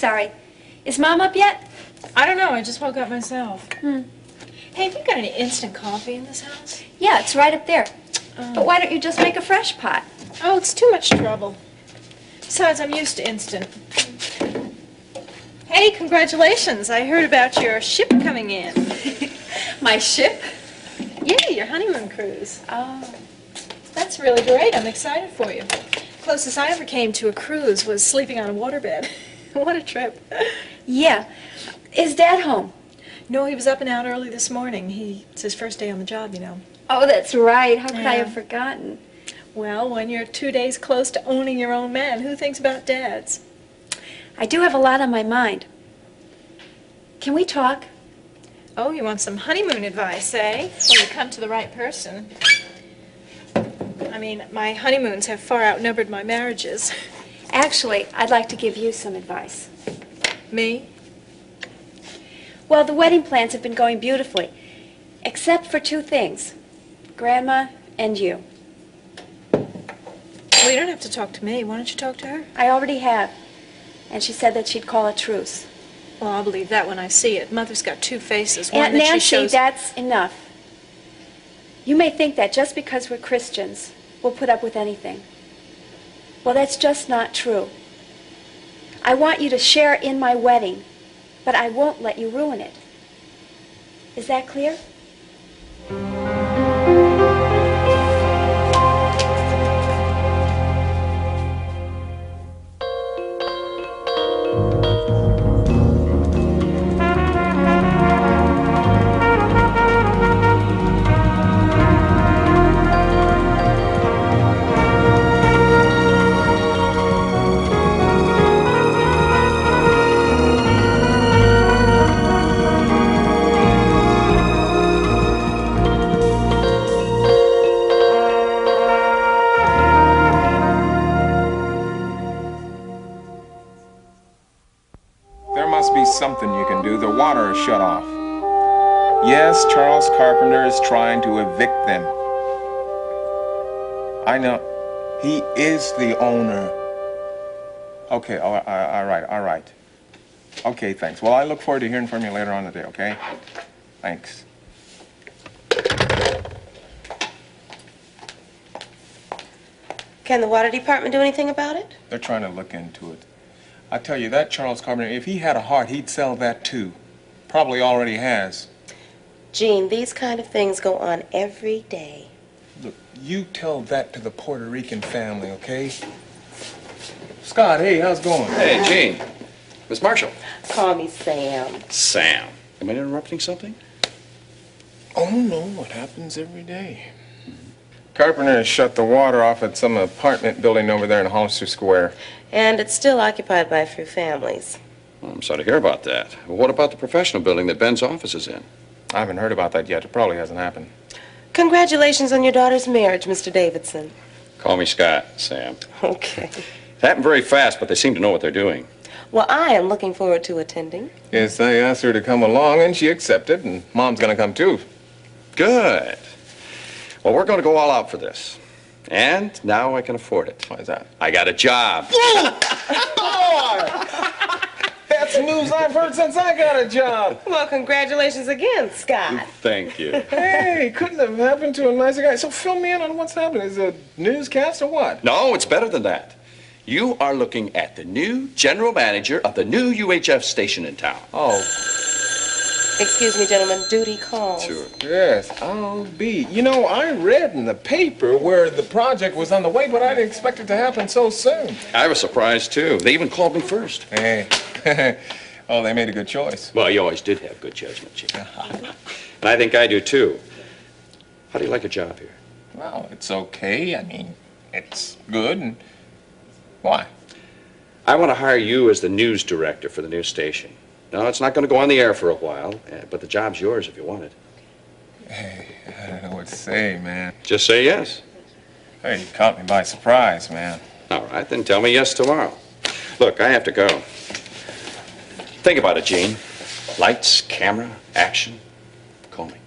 Sorry. Is Mom up yet? I don't know. I just woke up myself. Hey, have you got any instant coffee in this house? Yeah, it's right up there. But why don't you just make a fresh pot? Oh, it's too much trouble. Besides, I'm used to instant. Hey, congratulations. I heard about your ship coming in. My ship? Yeah, your honeymoon cruise. Oh. That's really great. I'm excited for you. Closest I ever came to a cruise was sleeping on a waterbed. What a trip. Yeah. Is Dad home? No, he was up and out early this morning. It's his first day on the job, you know. Oh, that's right. How could I Yeah. have forgotten? Well, when you're 2 days close to owning your own man, who thinks about dads? I do have a lot on my mind. Can we talk? Oh, you want some honeymoon advice, eh? Well, you come to the right person. I mean, my honeymoons have far outnumbered my marriages. Actually, I'd like to give you some advice. Me? Well, the wedding plans have been going beautifully, except for two things. Grandma and you. Well, you don't have to talk to me. Why don't you talk to her? I already have. And she said that she'd call a truce. Well, I'll believe that when I see it. Mother's got two faces. One Aunt that Nancy, she shows... that's enough. You may think that just because we're Christians, we'll put up with anything. Well, that's just not true. I want you to share in my wedding, but I won't let you ruin it. Is that clear? Something you can do. The water is shut off. Yes, Charles Carpenter is trying to evict them. I know. He is the owner. Okay, all right. Okay, thanks. Well, I look forward to hearing from you later on today, okay? Thanks. Can the water department do anything about it? They're trying to look into it. I tell you, that Charles Carpenter, if he had a heart, he'd sell that too. Probably already has. Gene, these kind of things go on every day. Look, you tell that to the Puerto Rican family, okay? Scott, hey, how's it going? Hey, Gene. Miss Marshall. Call me Sam. Sam. Am I interrupting something? Oh, no, it happens every day. Carpenter has shut the water off at some apartment building over there in Hollister Square. And it's still occupied by a few families. Well, I'm sorry to hear about that. Well, what about the professional building that Ben's office is in? I haven't heard about that yet. It probably hasn't happened. Congratulations on your daughter's marriage, Mr. Davidson. Call me Scott, Sam. Okay. It happened very fast, but they seem to know what they're doing. Well, I am looking forward to attending. Yes, I asked her to come along, and she accepted, and Mom's going to come, too. Good. Well, we're going to go all out for this. And now I can afford it. Why is that? I got a job. That's news I've heard since I got a job. Well, congratulations again, Scott. Thank you. Hey, couldn't have happened to a nicer guy. So fill me in on what's happening. Is it a newscast or what? No, it's better than that. You are looking at the new general manager of the new UHF station in town. Oh. Excuse me, gentlemen. Duty calls. Sure. Yes, I'll be. You know, I read in the paper where the project was on the way, but I didn't expect it to happen so soon. I was surprised, too. They even called me first. Hey. Oh, they made a good choice. Well, you always did have good judgment, Chief. And I think I do, too. How do you like a job here? Well, it's okay. I mean, it's good. And why? I want to hire you as the news director for the new station. No, it's not going to go on the air for a while, but the job's yours if you want it. Hey, I don't know what to say, man. Just say yes. Hey, you caught me by surprise, man. All right, then tell me yes tomorrow. Look, I have to go. Think about it, Gene. Lights, camera, action. Call me.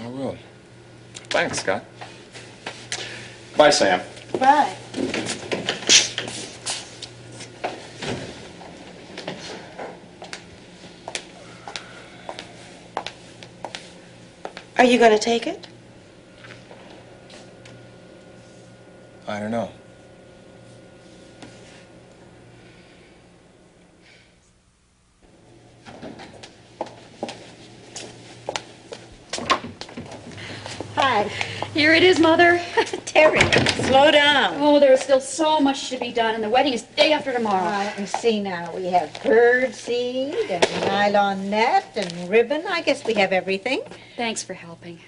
I will. Thanks, Scott. Bye, Sam. Bye. Are you going to take it? I don't know. Hi. Here it is, Mother. Terry, slow down. Oh, there is still so much to be done, and the wedding is day after tomorrow. Let me see now. We have bird seed and nylon net and ribbon. I guess we have everything. Thanks for helping.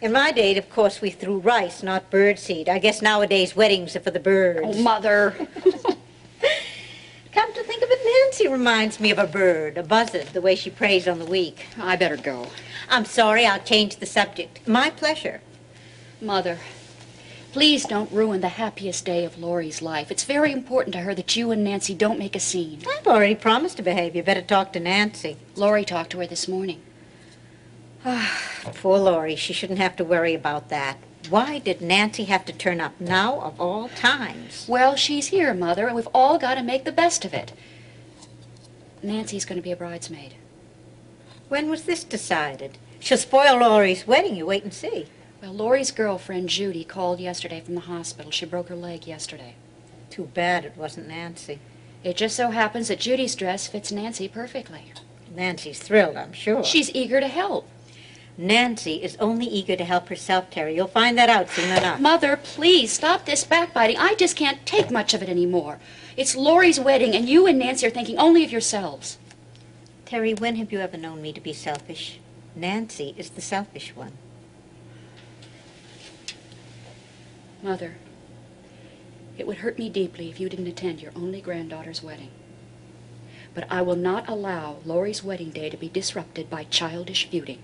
In my day, of course, we threw rice, not bird seed. I guess nowadays weddings are for the birds. Oh, Mother. Come to think of it, Nancy reminds me of a bird, a buzzard, the way she prays on the week. I better go. I'm sorry, I'll change the subject. My pleasure. Mother, please don't ruin the happiest day of Laurie's life. It's very important to her that you and Nancy don't make a scene. I've already promised to behave. You better talk to Nancy. Laurie talked to her this morning. Poor Laurie, she shouldn't have to worry about that. Why did Nancy have to turn up now of all times? Well, she's here, Mother, and we've all got to make the best of it. Nancy's going to be a bridesmaid. When was this decided? She'll spoil Laurie's wedding. You wait and see. Well, Laurie's girlfriend, Judy, called yesterday from the hospital. She broke her leg yesterday. Too bad it wasn't Nancy. It just so happens that Judy's dress fits Nancy perfectly. Nancy's thrilled, I'm sure. She's eager to help. Nancy is only eager to help herself, Terry. You'll find that out soon enough. Mother, please, stop this backbiting. I just can't take much of it anymore. It's Laurie's wedding, and you and Nancy are thinking only of yourselves. Terry, when have you ever known me to be selfish? Nancy is the selfish one. Mother, it would hurt me deeply if you didn't attend your only granddaughter's wedding. But I will not allow Laurie's wedding day to be disrupted by childish feuding.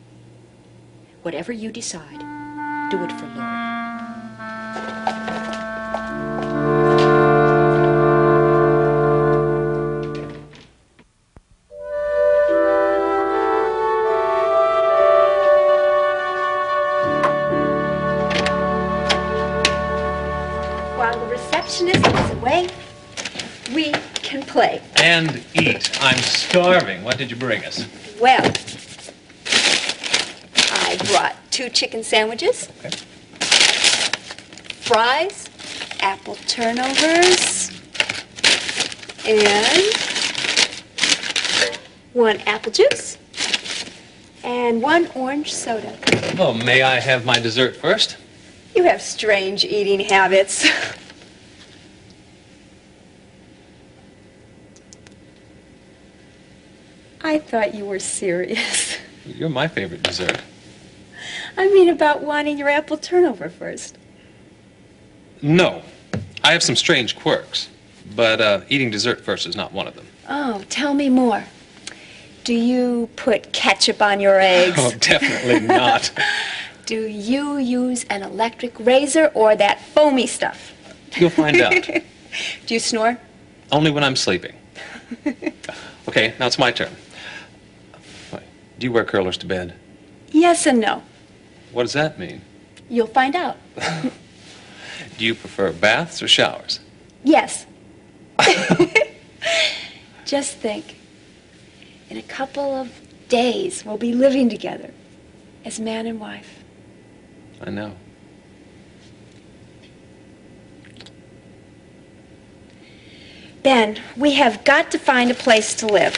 Whatever you decide, do it for Laurie. While the receptionist is away, we can play. And eat. I'm starving. What did you bring us? Well, I brought 2 chicken sandwiches, Okay. fries, apple turnovers, and 1 apple juice, and 1 orange soda. Well, may I have my dessert first? You have strange eating habits. I thought you were serious. You're my favorite dessert. I mean about wanting your apple turnover first. No. I have some strange quirks, but eating dessert first is not one of them. Oh, tell me more. Do you put ketchup on your eggs? Oh, definitely not. Do you use an electric razor or that foamy stuff? You'll find out. Do you snore? Only when I'm sleeping. Okay, now it's my turn. Do you wear curlers to bed? Yes and no. What does that mean? You'll find out. Do you prefer baths or showers? Yes. Just think. In a couple of days, we'll be living together as man and wife. I know. Ben, we have got to find a place to live.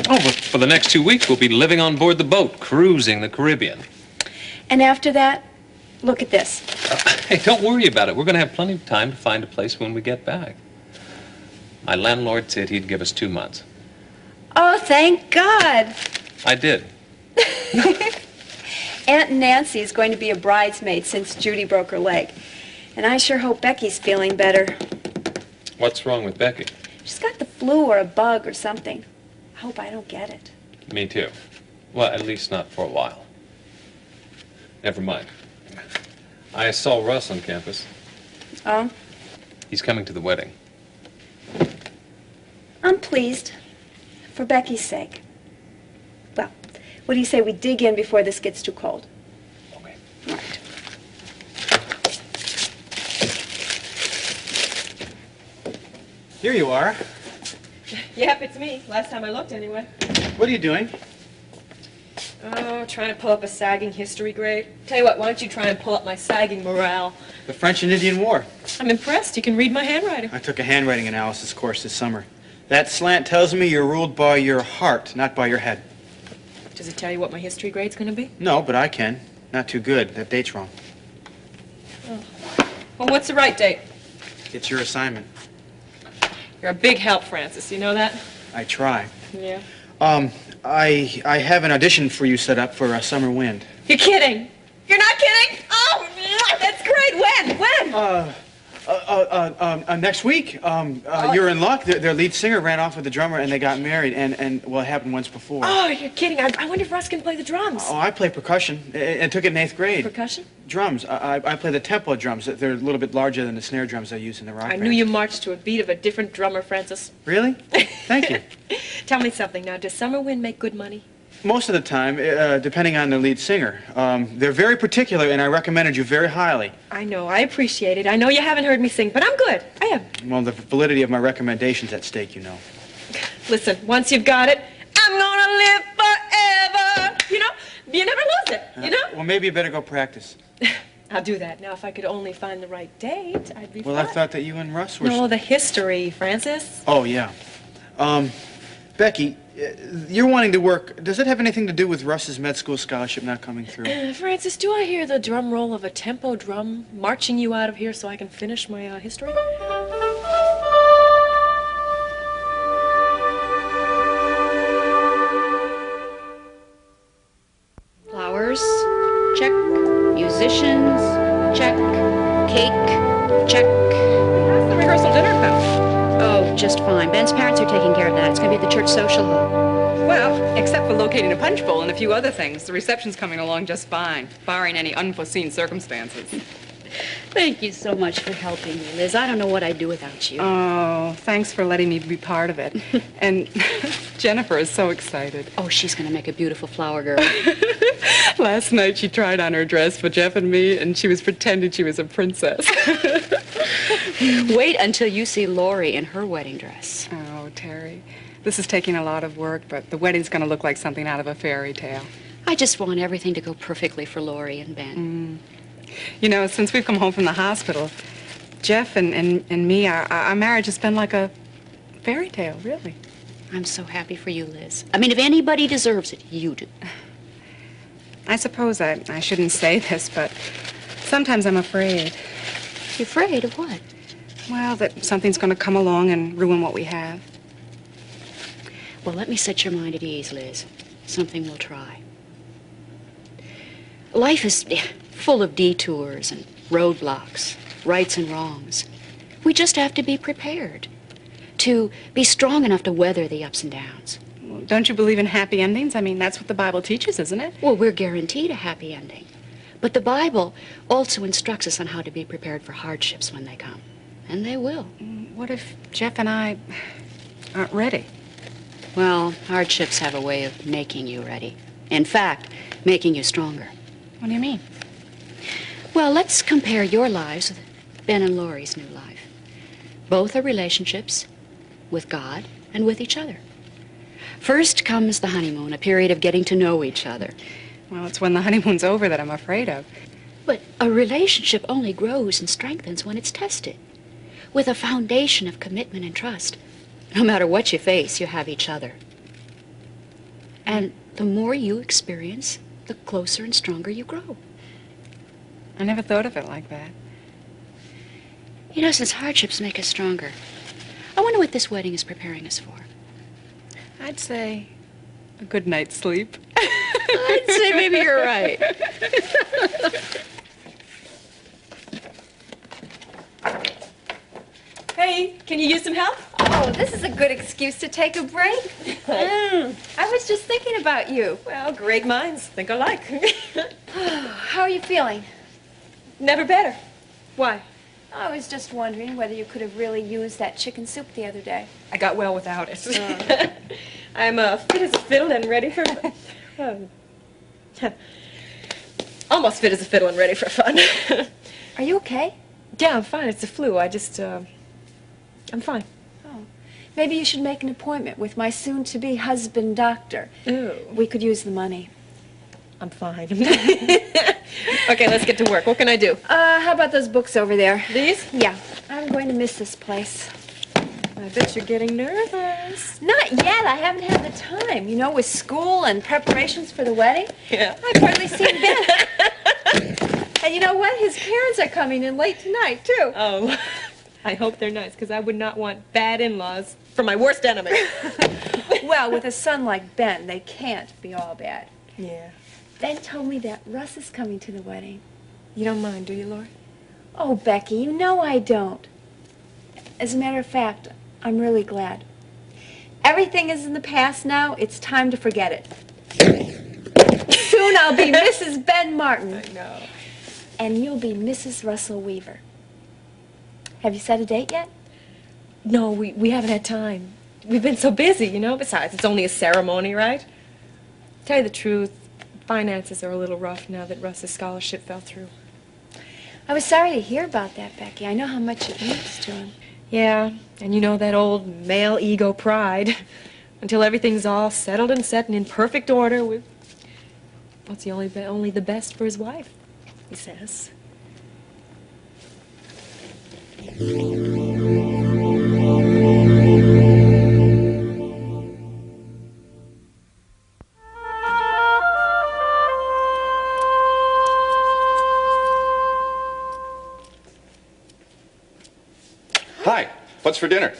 Oh, but for the next 2 weeks, we'll be living on board the boat, cruising the Caribbean. And after that, look at this. Hey, don't worry about it. We're going to have plenty of time to find a place when we get back. My landlord said he'd give us 2 months. Oh, thank God. I did. Aunt Nancy is going to be a bridesmaid since Judy broke her leg. And I sure hope Becky's feeling better. What's wrong with Becky? She's got the flu or a bug or something. I hope I don't get it. Me too. Well, at least not for a while. Never mind. I saw Russ on campus. Oh? He's coming to the wedding. I'm pleased. For Becky's sake. Well, what do you say we dig in before this gets too cold? Okay. All right. Here you are. Yep, it's me. Last time I looked, anyway. What are you doing? Oh, Oh, trying to pull up a sagging history grade. Tell you what, why don't you try and pull up my sagging morale? The French and Indian War. I'm impressed. You can read my handwriting. I took a handwriting analysis course this summer. That slant tells me you're ruled by your heart, not by your head. Does it tell you what my history grade's going to be? No, but I can. Not too good. That date's wrong. Well, what's the right date? It's your assignment. You're a big help, Francis. You know that? I try. Yeah. I have an audition for you set up for Summer Wind. You're kidding. You're not kidding? Oh, that's great. When? Next week. You're in luck. Their lead singer ran off with the drummer and they got married, and well, it happened once before. Oh, you're kidding. I wonder if Russ can play the drums. Oh, I play percussion. I took it in 8th grade. Percussion? Drums. I play the tempo drums. They're a little bit larger than the snare drums I use in the rock I band. knew you marched to a beat of a different drummer, Francis. Really? Thank you. Tell me something now. Does Summer Wind make good money? Most of the time, depending on the lead singer. They're very particular, and I recommended you very highly. I know. I appreciate it. I know you haven't heard me sing, but I'm good. I am. Well, the validity of my recommendation's at stake, you know. Listen, once you've got it, I'm gonna live forever. You know, you never lose it, you know? Well, maybe you better go practice. I'll do that. Now, if I could only find the right date, I'd be Well, fine. I thought that you and Russ were... No, the history, Francis. Oh, yeah. Becky, you're wanting to work. Does it have anything to do with Russ's med school scholarship not coming through? Francis, do I hear the drum roll of a tempo drum marching you out of here so I can finish my history? Flowers, check. Musicians, check. Cake, check. How's the rehearsal dinner come? Oh, just fine. Ben's parents are taking care of that. It's going to be at the church social hall. Well, except for locating a punch bowl and a few other things, the reception's coming along just fine, barring any unforeseen circumstances. Thank you so much for helping me, Liz. I don't know what I'd do without you. Oh, thanks for letting me be part of it. And Jennifer is so excited. Oh, she's going to make a beautiful flower girl. Last night she tried on her dress for Jeff and me, and she was pretending she was a princess. Wait until you see Lori in her wedding dress. Oh, Terry, this is taking a lot of work, but the wedding's going to look like something out of a fairy tale. I just want everything to go perfectly for Lori and Ben. You know, since we've come home from the hospital, Jeff and me, our marriage has been like a fairy tale, really. I'm so happy for you, Liz. I mean, if anybody deserves it, you do. I suppose I shouldn't say this, but sometimes I'm afraid. You're afraid of what? Well, that something's going to come along and ruin what we have. Well, let me set your mind at ease, Liz. Something we'll try. Life is full of detours and roadblocks, rights and wrongs. We just have to be prepared to be strong enough to weather the ups and downs. Well, don't you believe in happy endings? I mean, that's what the Bible teaches, isn't it? Well, we're guaranteed a happy ending. But the Bible also instructs us on how to be prepared for hardships when they come. And they will. What if Jeff and I aren't ready? Well, hardships have a way of making you ready. In fact, making you stronger. What do you mean? Well, let's compare your lives with Ben and Lori's new life. Both are relationships with God and with each other. First comes the honeymoon, a period of getting to know each other. Well, it's when the honeymoon's over that I'm afraid of. But a relationship only grows and strengthens when it's tested. With a foundation of commitment and trust. No matter what you face, you have each other. And the more you experience, the closer and stronger you grow. I never thought of it like that. You know, since hardships make us stronger, I wonder what this wedding is preparing us for. I'd say a good night's sleep. I'd say maybe you're right. Hey, can you use some help? Oh, this is a good excuse to take a break. I was just thinking about you. Well, great minds think alike. How are you feeling? Never better. Why? I was just wondering whether you could have really used that chicken soup the other day. I got well without it. I'm fit as a fiddle and ready for... almost fit as a fiddle and ready for fun. Are you okay? Yeah, I'm fine. It's the flu. I just, I'm fine. Oh. Maybe you should make an appointment with my soon-to-be husband doctor. Ooh. We could use the money. I'm fine. Okay, let's get to work. What can I do? How about those books over there? These? Yeah. I'm going to miss this place. I bet you're getting nervous. Not yet. I haven't had the time. You know, with school and preparations for the wedding. Yeah. I've hardly seen Ben. And you know what? His parents are coming in late tonight, too. Oh, I hope they're nice, because I would not want bad in-laws for my worst enemy. Well, with a son like Ben, they can't be all bad. Yeah. Ben told me that Russ is coming to the wedding. You don't mind, do you, Lori? Oh, Becky, you know I don't. As a matter of fact, I'm really glad. Everything is in the past now. It's time to forget it. Soon I'll be Mrs. Ben Martin. I know. And you'll be Mrs. Russell Weaver. Have you set a date yet? No, we haven't had time. We've been so busy, you know. Besides, it's only a ceremony, right? Tell you the truth, finances are a little rough now that Russ's scholarship fell through. I was sorry to hear about that, Becky. I know how much it means to him. Yeah, and you know that old male ego pride. Until everything's all settled and set and in perfect order, well, it's only the best for his wife, he says. Hi, what's for dinner?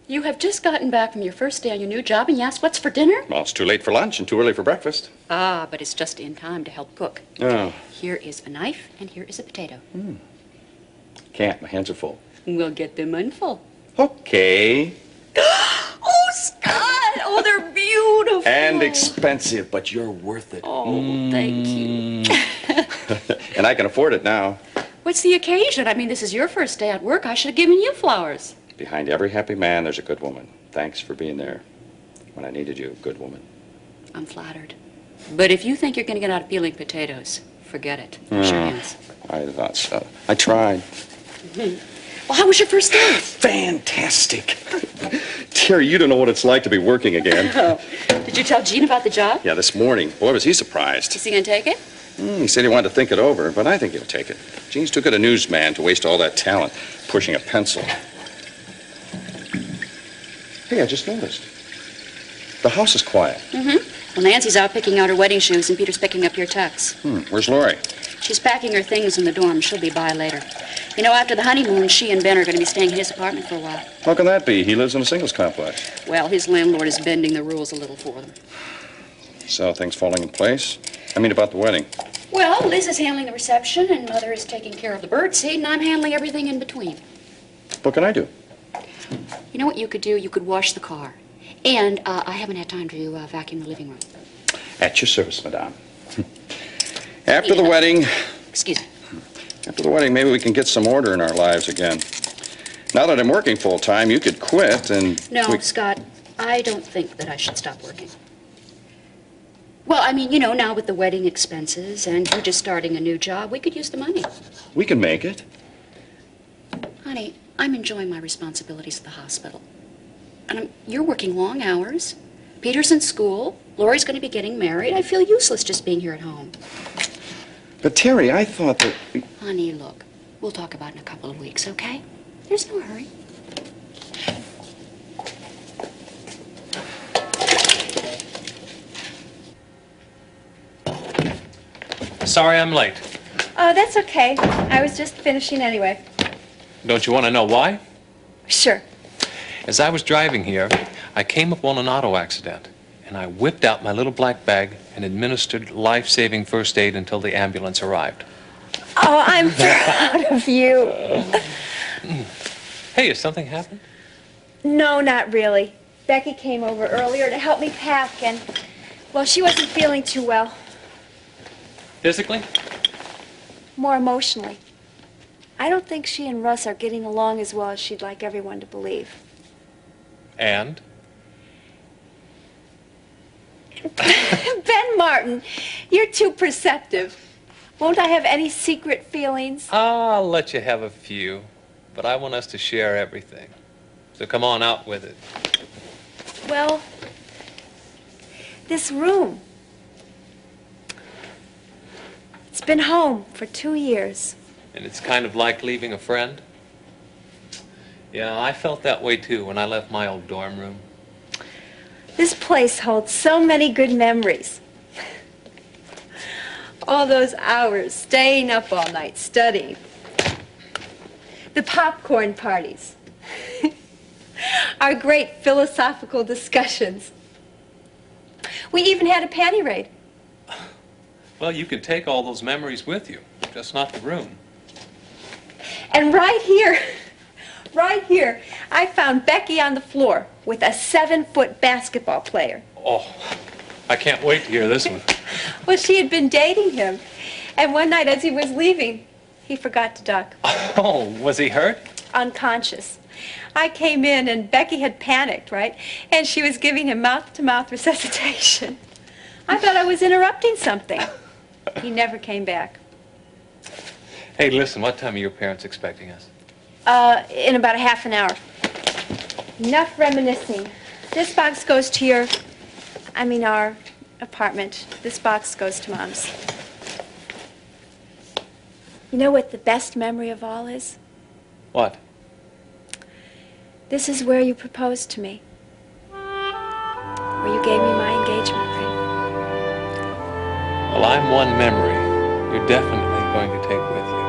You have just gotten back from your first day on your new job and you asked what's for dinner? Well, it's too late for lunch and too early for breakfast. Ah, but it's just in time to help cook. Oh, Here is a knife and here is a potato. can't. My hands are full. We'll get them in full. Okay. Oh, Scott! Oh, they're beautiful. And expensive, but you're worth it. Oh, thank you. And I can afford it now. What's the occasion? I mean, this is your first day at work. I should have given you flowers. Behind every happy man, there's a good woman. Thanks for being there when I needed you, good woman. I'm flattered. But if you think you're going to get out of peeling potatoes, forget it. Wash your hands. I thought so. I tried. Well, how was your first day? Fantastic. Terry, you don't know what it's like to be working again. Oh. Did you tell Gene about the job? Yeah, this morning. Boy, was he surprised. Is he going to take it? He said he wanted to think it over, but I think he'll take it. Gene's too good a newsman to waste all that talent pushing a pencil. Hey, I just noticed. The house is quiet. Well, Nancy's out picking out her wedding shoes, and Peter's picking up your tux. Where's Lori? She's packing her things in the dorm. She'll be by later. You know, after the honeymoon, she and Ben are going to be staying in his apartment for a while. How can that be? He lives in a singles complex. Well, his landlord is bending the rules a little for them. So things falling in place? I mean about the wedding. Well, Liz is handling the reception, and Mother is taking care of the birdseed, and I'm handling everything in between. What can I do? You know what you could do? You could wash the car. And I haven't had time to vacuum the living room. At your service, madame. After the wedding, Excuse me. after the wedding, maybe we can get some order in our lives again. Now that I'm working full time, you could quit and... No, Scott, I don't think that I should stop working. Well, I mean, you know, now with the wedding expenses and you just starting a new job, we could use the money. We can make it. Honey, I'm enjoying my responsibilities at the hospital. And you're working long hours. Peter's in school. Lori's going to be getting married. I feel useless just being here at home. But Terry, I thought that... Honey, look, we'll talk about it in a couple of weeks, okay? There's no hurry. Sorry I'm late. Oh, that's okay. I was just finishing anyway. Don't you want to know why? Sure. As I was driving here, I came upon an auto accident, and I whipped out my little black bag and administered life-saving first aid until the ambulance arrived. Oh, I'm proud of you. Hey, has something happened? No, not really. Becky came over earlier to help me pack, and, well, she wasn't feeling too well. Physically? More emotionally. I don't think she and Russ are getting along as well as she'd like everyone to believe. And? Ben Martin, you're too perceptive. Won't I have any secret feelings? I'll let you have a few, but I want us to share everything. So come on out with it. Well, this room. been home for 2 years. And it's kind of like leaving a friend? Yeah, I felt that way too when I left my old dorm room. This place holds so many good memories. All those hours staying up all night studying. The popcorn parties. Our great philosophical discussions. We even had a panty raid. Well, you can take all those memories with you, just not the room. And right here, I found Becky on the floor with a 7-foot basketball player. Oh, I can't wait to hear this one. Well, she had been dating him. And one night as he was leaving, he forgot to duck. Oh, was he hurt? Unconscious. I came in and Becky had panicked, right? And she was giving him mouth-to-mouth resuscitation. I thought I was interrupting something. He never came back. Hey, listen, what time are your parents expecting us? In about a half an hour. Enough reminiscing. This box goes to our apartment. This box goes to Mom's. You know what the best memory of all is? What? This is where you proposed to me. Where you gave me my engagement ring. Well, I'm one memory you're definitely going to take with you.